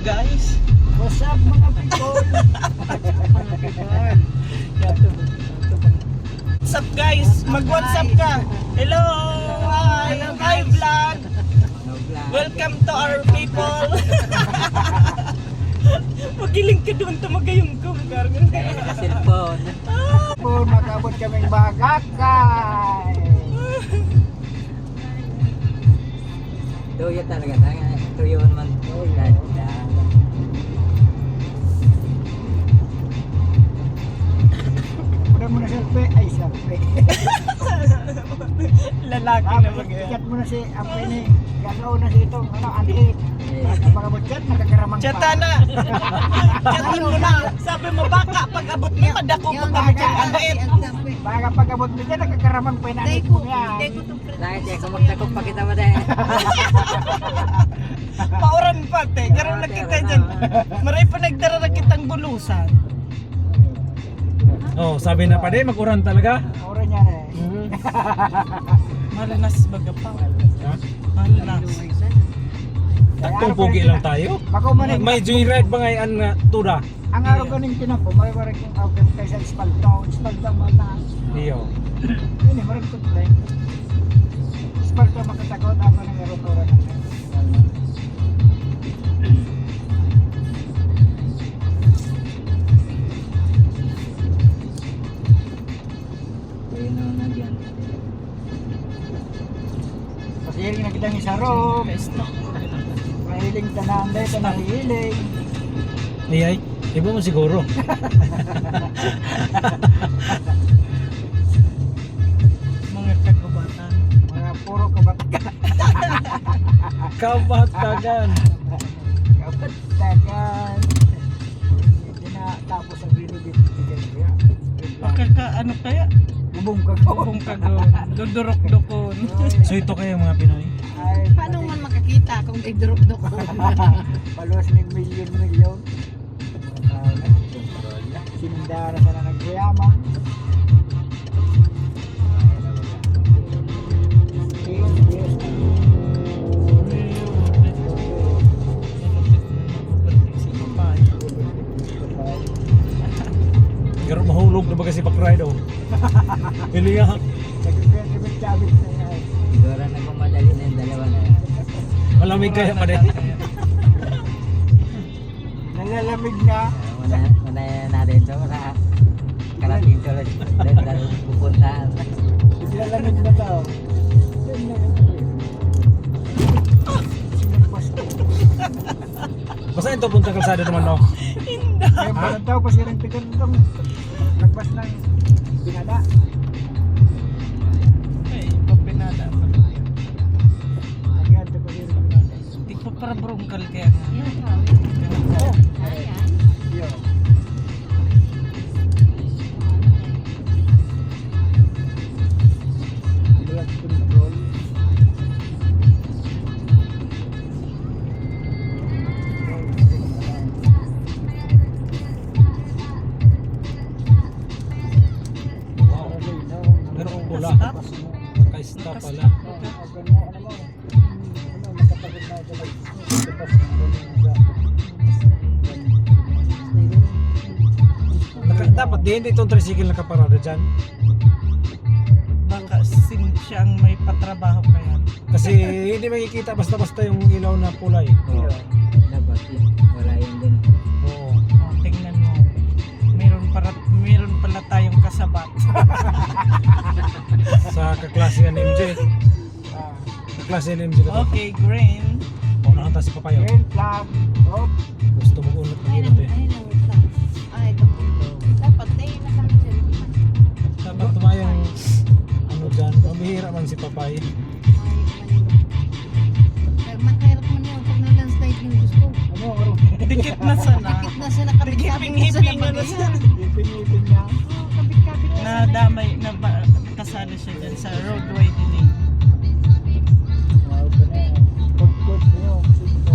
Guys, What's up mga people? what's up guys? Mag-WhatsApp ka. Hello! Hi! Hi vlog! Welcome to our people! Magiling ka doon, tumagayong ko. Sa cellphone. Po, makabot kaming Bagakay. Tuyo talaga. Tuyo man. Muna mo na selfie. Ay, selfie. Lalaki na mag-iya. Ikat mo na si Ampini. Gagaw na si itong Anhik. Makabot dyan, nakakaramang pa. Chata na! Chatan mo na! Sabi mo baka pag abot mo, madako pag-abot yung anait. Baka pag-abot mo dyan, nakakaramang pa yung Anhik mo yan. Bakit eh, kumagtakot pa kita mo dahil. Pauran pa, te. Karoon na kita dyan. Maray pa nagdara na kitang bulusan. Oh, sabi na pa din, mag-uran talaga. Oras niya na eh. Malanas bagapang. Ha? Malanas. Taktong pugi lang tayo. Bako mo na May joyride ba ngayon nga tuda? ang araw ko ning tinako, may marag yung outfit kayo sa Espaldao. Espaldao mo na. Iyo. Yun eh, marag ko tayo. Espaldao makatakot ako ng aerotora na. Tuyo naman nandiyan. Pasiring na kitang isarong. Pesto. Mahiling tanan dahil sa nahihiling. Iyay, iba mo siguro. Mga kagubatan. Mga puro kabatagan. Kabatagan. Kabatagan. Hindi na tapos ang binibit. Baka ka ano kaya? Bubong ka ko. Kung kagon. Dudurok-dukon. So ito kayo mga Pinoy. Ay, Paano man makakita kung idurok-dok ko? paluwas ng milyon-milyon. Sindara sa na nagkuyaman. Yes. Pero mahulog na ba kasi pakray daw? Iliyak. Nagkakabit-kabit na yan. Siguro na kung madali na yung dalawa na yan. Malamig kaya pa din. Nalalamig na. Muna natin ito. Karating ko lang pupuntahan. Nalalamig na daw. Sinagpas ko. Basta ito punta kalsada naman no? Kaya pala daw pa siya rin pigan itong lagpas ng binada. Ay, papinada. Agad pa siya rin binada. Di pa para broncal kaya nga. Oh, Ayan. yun. Blood control. Wow. Pero kung pula. Naka-stop pala. Dapat din itong tricycle nakaparada dyan. Baka siyang may patrabaho kaya. Kasi hindi makikita basta-basta yung ilaw na pula eh. Oo. Dapat yun. Wala yun din. Oo. Oh, tingnan mo. Meron pala tayong kasabat. Sa kaklase ng MJ. Kaklase ng MJ ka to. Okay, green. O nakanta si Papayo. Green flag. Oh, Gusto mo unot ng Ay, inot eh. ay, ito. Dapat tayo na kami dyan. Dapat tumayong ano dyan. Mabihira man si Papay. Mahirap man yun pag na-landslide yung gusto. ano, ano? Dikit na sana. Dikit na siya nakabit-kabit na siya Hiping-hiping na siya. Ipin-ipin niya. Oo, kabit-kabit na siya. Nadamay, kasali siya dyan sa roadway din eh. Wow, ito na. Kod-kod niyo. Sito.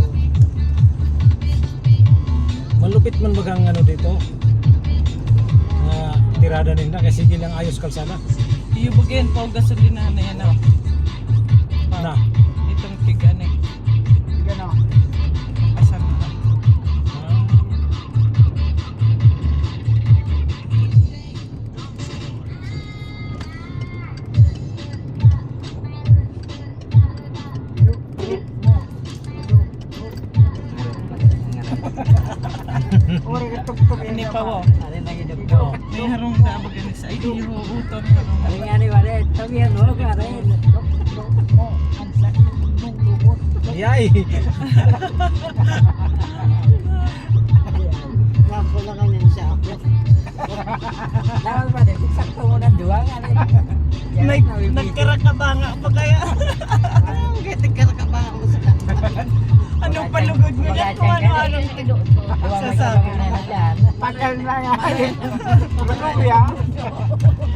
Malupit man bagang ano dito. Tirada nila kasi sige lang ayos kalsada. Iyubugin po gasolina na yan oh. Na. Itong tigan eh. Gano. Asan na. Orang tugtog Ini yan pa wo. Ano na yun po? May harong da bagan sa iyo uton harong. Ano nga ni Wale? Sabihan mo ka rin. mo ang sa nung lubot. Yay! Nako lang ganyan siya ako. Dapat pa din. Sakto mo ng duwa nga rin. May nagkarakabanga pa kaya. Kaya tigkarakaba ako sa kanya. Anong palugod mo yan kung ano-ano. Duwa may kabangan na dyan. Pagal na yan. Luya.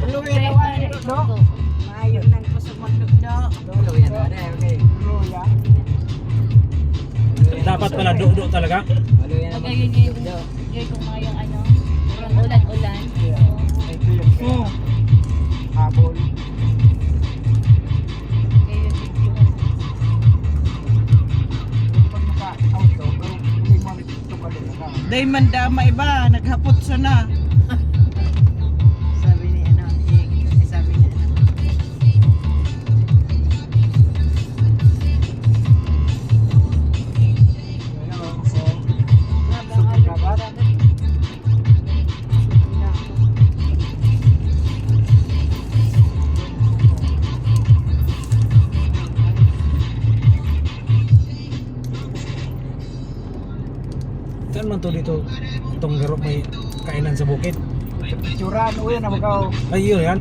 Luya naman. No? Maayo nang pasumandog na. Dulo yan. Okay. Luya. Dapat pala do talaga. Dulo yan. Pag ayun yung kung mga yung ano, parang ulan-ulan. Ito yung Oh, habol. Kaya yung video. Pag naka-auto, hindi mo ito ka doon na. day mandama iba, naghapot sa na. Sabi ni ano, sabi ni ano. Saan man to dito? Itong garop may kainan sa bukid. Picturean, uwi na magaw. Ay yun yan.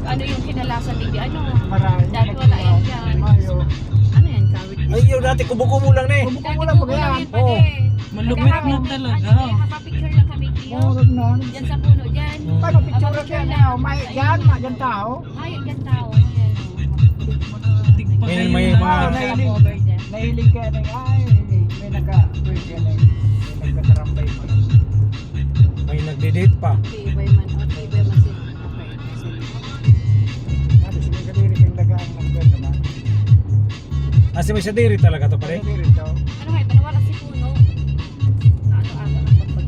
Ano yung kinalasan din? Ano? Marami. Dati wala yan dyan. Mayo. Ano yan, kawit? Ay yun dati kubo-kubo lang na eh. Kumukuha lang ba yan? Oo. Malumit na talaga. Nakapapicture lang kami tiyo. Murag na. Diyan sa puno dyan. Paano picture ka na? May yan, yan tao. Ay, yan tao. Ayan. Tigpa May- kayo may na. mga- Nahilig. Cover dyan. Nahilig ka na ay, may naka-pwede na may nagkatarambay pa. May nagde-date pa. Tibay man, o tibay man sila. Okay. Ano sige kadiri kang dagaan ng kwento na. Kasi may sadiri talaga to pare. Kadiri to. Ano nga, panawala si puno. Na ano-ano ang pagpag.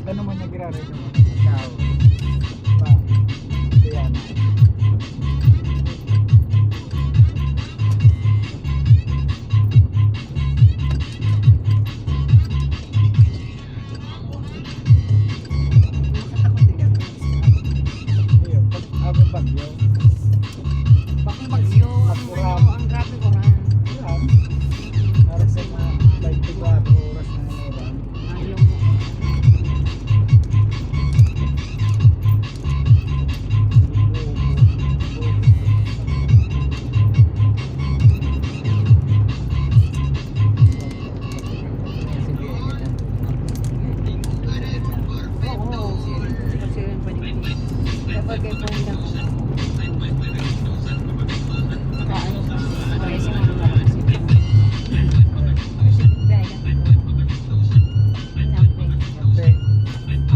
Ano man nagirari ng mga tao. Pa. Kaya na. Ayun, pag abot bagyo. Bakong bagyo, ang grabe ko rin. Yan. Para sa mga 24 oras na nila. Ayaw mo. Oo, kasi yun pa din. Dapat kayo po lang. Kaano sa kaya si mga marami siya. Kasi dahil lang po. Inape. Ate.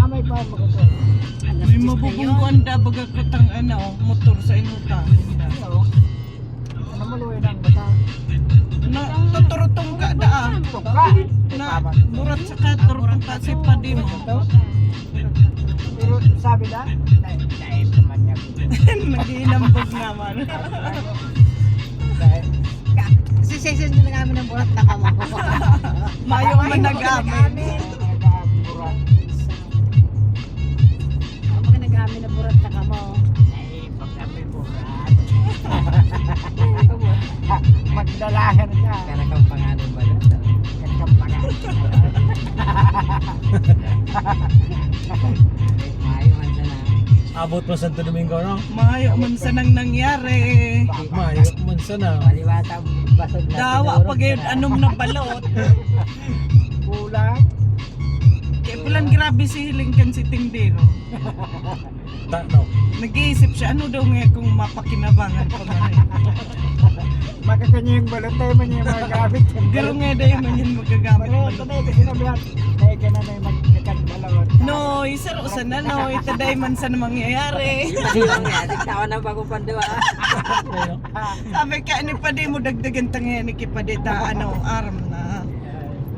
May pa magkito. May mabubungkuan da baga kutang ano, motor sa inuta. Ano? Ano maluwi ng bata? Na tuturutong ka da. Tuka. Na murat sa katurutong ka si padi mo. Pero sabi na, dahil naman niya. Nag-iinambog naman. Dahil Sisesyon nyo na kami ng burat na kamo. Mayong managamit. nag-aaburat. Ang mga nag-amin na burat na kamo. Ay, pag kami burat. Magdalahan niya. Kaya kang pangalan ba lang? Kagkampagan. Maayo man sana. Abot mo Santo Domingo no? Mayo man sa nang nangyari. Mayo man sana. Maliwata basog na. Dawa pag yun anom na balot. Kulang. Kaya palang grabe si Hilingkan si Tindero. No. Nag-iisip siya, ano daw nga kung mapakinabangan pa man eh. Makakanya yung balot tayo man yung mga gamit. Garo nga daw yung man yun magagamit Pero balot. ito na yung sinabihan. Dahil ka na na yung magkakanbalawat. No, isar usan na no, itaday man sa na mangyayari. Hindi lang yan. Nagtawa na pagkupanduwa. Sabi ka, ni pa di mo dagdagan tangya ni kipadita, ano, arm na.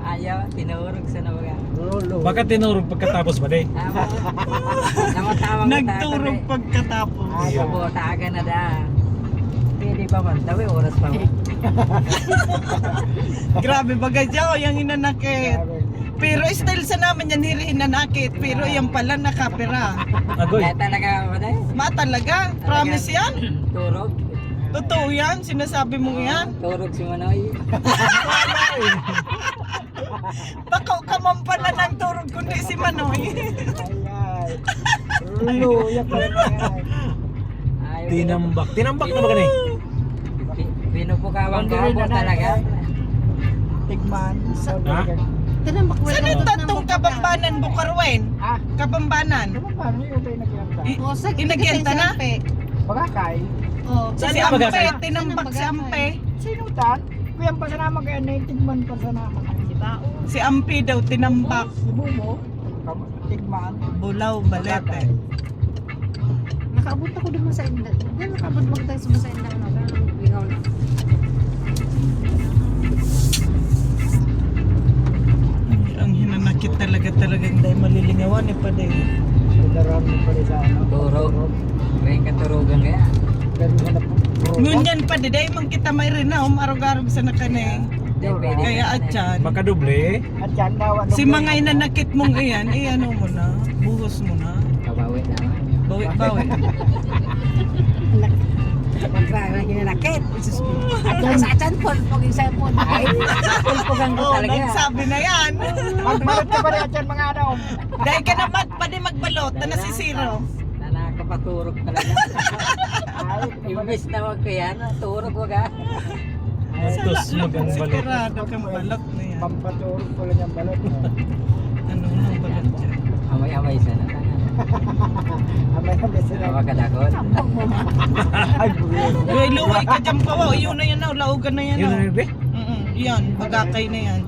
Ayaw, tinurog sa nabaga. Lolo. Baka tinurog pagkatapos ba de? Tama. Namatawang Nagturog pagkatapos. Bota ka na da. Pwede pa man, tawi oras pa mo. Grabe bagay dyan, yung hinanakit. Pero still sa namin yan hinanakit. Pero yan pala nakapira. Agoy. Kaya talaga mo na Ma talaga? Promise yan? Turog. Totoo yan? Sinasabi mo yan? Turog si Manoy. Baka kamang pala ng turog kundi si Manoy. Ay. Rulo, yan pala yan. Tinambak. Tinambak na ba gani? Pinupukawang gabo talaga. Tigman. Ha? Tinambak mo Saan yung tatong Kabambanan, Bukarwen? Ah, Kabambanan? ano ba? Ano yung tayo nagkanta? Inagyanta na? Bagakay. Oh. Si Saan Ampe, magagay? tinambak si Ampe. Sino tan? Kuyang pa sa naman kaya na yung tigman pa sa naman. Si Bao. Si Ampe daw tinambak. Si Bubo. Tigman. Bulaw, balete. Nakaabot ako doon sa inda. Yan, nakaabot mo tayo sa inda. Ano ba? Bingaw na. Ang hinanakit talagang dahil malilingawan eh pa din. Daram mo pa rin sa ano. Turog. Kaya katurugan kaya. Pero hanap mo. Ngunyan pa din dahil man kita may rin na umarog-arog sa nakane. Dahil pwede Kaya ka na. atyan. Baka doble. At yan daw. ano Si ba? mga inanakit mong iyan, ano mo na, buhos mo na. Kabawi naman. Bawi-bawi. Magkara na hinanakit. At sa atan po, pag yung cellphone. Ay, pulpugan ko Oh, talaga. nagsabi na yan. Magbalot ka ba rin at yan mga ano? Dahil ka naman pa din magbalot na nasisiro. Na nakapaturog talaga. Ay, Imbis na wag ko yan, turog wag ah. Tos magang balot. Sigurado kang balot na yan. pampaturog ko lang yung balot. Ano nang balot dyan? Amay-amay sa na. Amay sila. Tawag ka dakot. Ay, buwero. Uy, luway ka dyan pa, wow. Yun na yan, oh. Laugan na yan, Yun oh. na yun, be? Yan, bagakay na yan.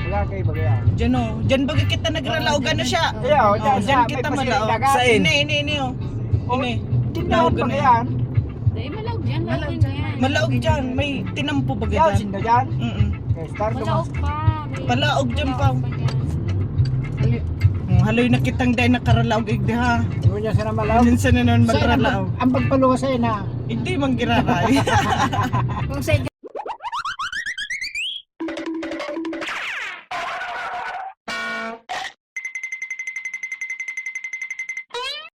Wala kayo ba kaya? Diyan, oh. Diyan baga kita nagralaugan na siya. Iya, Oh, dyan diyan may kita pasilid malaw. dagat. Saan? Ini, oh. Ini. Tindahan pa kaya yan? Dahil malaog yan. Malaog yan. Malaog dyan. May tinampo baga Yan, dyan. sinda dyan. Okay, start ko Malaog pa. Palaog dyan pa. dyan. Haloy na kitang day nakaralaog igdi ha. Hindi niya sana malaw. Minsan na naman magralaog. Ang pagpaluwa sa'yo na. Hindi manggiraray. Kung sa